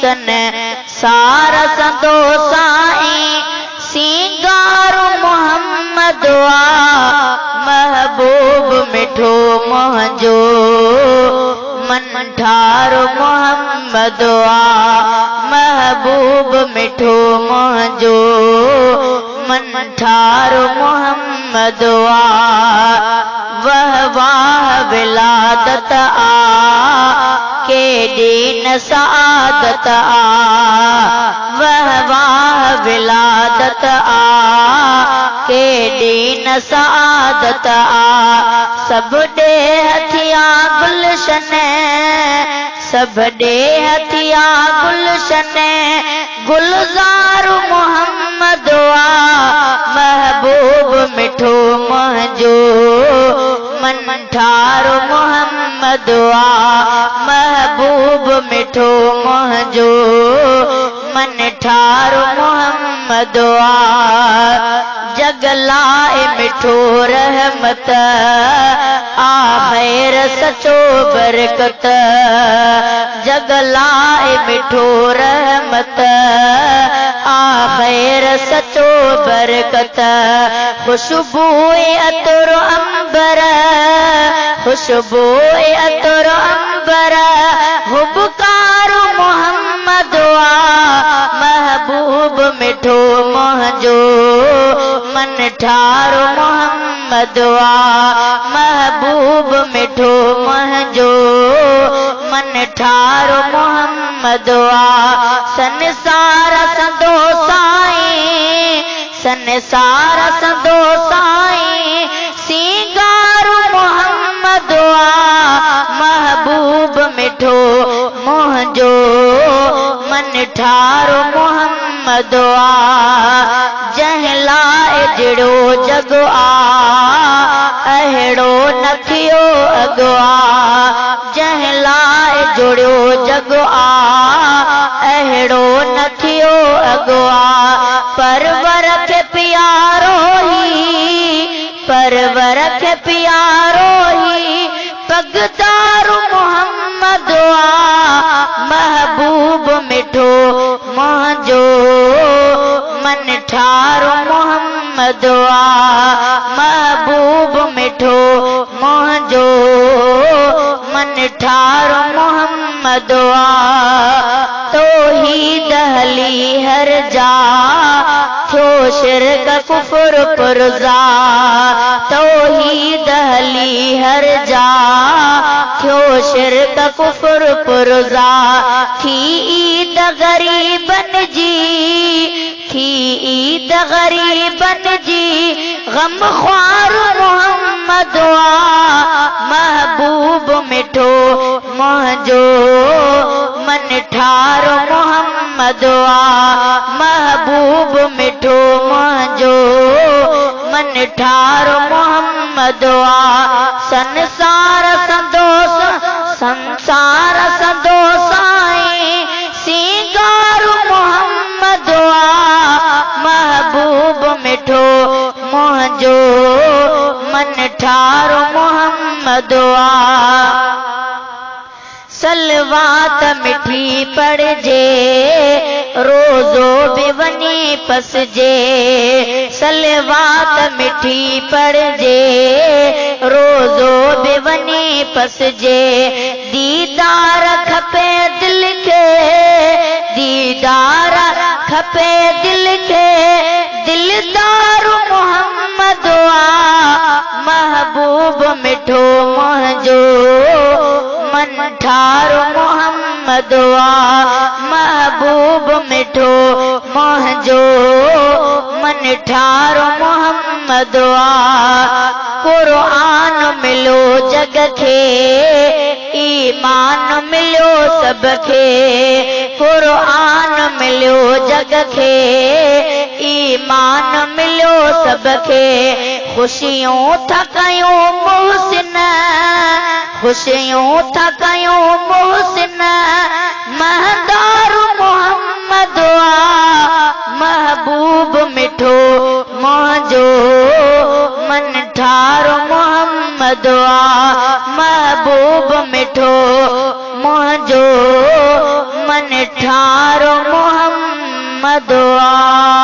सन सारा संदो साईं सिंगारो मोहम्मद महबूब मिठो मुंहिंजो मन ठारो मोहम्मद महबूब मिठो मुंहिंजो मन ठारो मोहम्मद वह वाह विलादत केॾी न सादत वह वाह विलादत केॾी न सादत सब ॾे हथिया गुलशन सब ॾे हथिया गुलशन गुलज़ार मोहम्मद महबूब मिठो मुंहिंजो मन ठारो मोहम्मद महबूब मिठो मुंहिंजो मन ठारो मोहम्मद जग लाए मिठो रहमत खैर सचो बरकत जग लाए मिठो रहमत खैर सचो बरकत खुशबूए अतर अंबर खुशबूए अतर अंबर हुबकार मोहम्मद महबूब मिठो मुंहिंजो मन ठारो मोहम्मद महबूब मिठो मुंहिंजो मन ठारो मोहम्मद संसार संदो साईं संसार संदो साईं सिंगारो मोहम्मद महबूब मिठो मुंहिंजो मन ठारो मोहम्मद जंहिं लाइ जहिड़ो जग अहिड़ो न थियो अॻु जंहिं लाइ जुड़ियो जग अहिड़ो न थियो अॻु परवर खे प्यारो ही परवर खे प्यारो ही पगदार मोहम्मद महबूब मिठो मुंहिंजो मन ठारो मोहम्मद महबूब मिठो मुंहिंजो मन ठारो मोहम्मद तौहीद हली हर जा थियो शिरक कुफर पुरजा तौहीद हली हर जा थियो शिरक कुफर पुरजा थी ईद गरीबन थी ईद गरीबन जी गम ख्वार मोहम्मद महबूब मिठो मुंहिंजो मन ठारो मोहम्मद महबूब मिठो मुंहिंजो मन ठारो मोहम्मद संसार संदो साईं सिंगारो मोहम्मद महबूब मिठो मुंहिंजो मन ठारो मोहम्मद सलवात मिठी पढ़जे रोज़ो बि वञी पसजे सलवात मिठी पढ़जे रोज़ो बि वञी पसजे दीदार खपे दिल खे दीदार खपे दिल खे दिलदार मोहम्मद महबूब मिठो मुंहिंजो मन ठारो मोहम्मद महबूब मिठो मुंहिंजो मन ठारो मोहम्मद क़ुरान मिलो जग खे ईमान मिलो सब खे क़ुरान मिलो जग खे ईमान मिलो सब खे खुशियों था कयूं मोहसिन खुशियों था कयूं मोहसिन महदार मोहम्मद महबूब मिठो मुंहिंजो मन ठारो मोहम्मद महबूब मिठो मुंहिंजो मन ठारो मोहम्मद आ।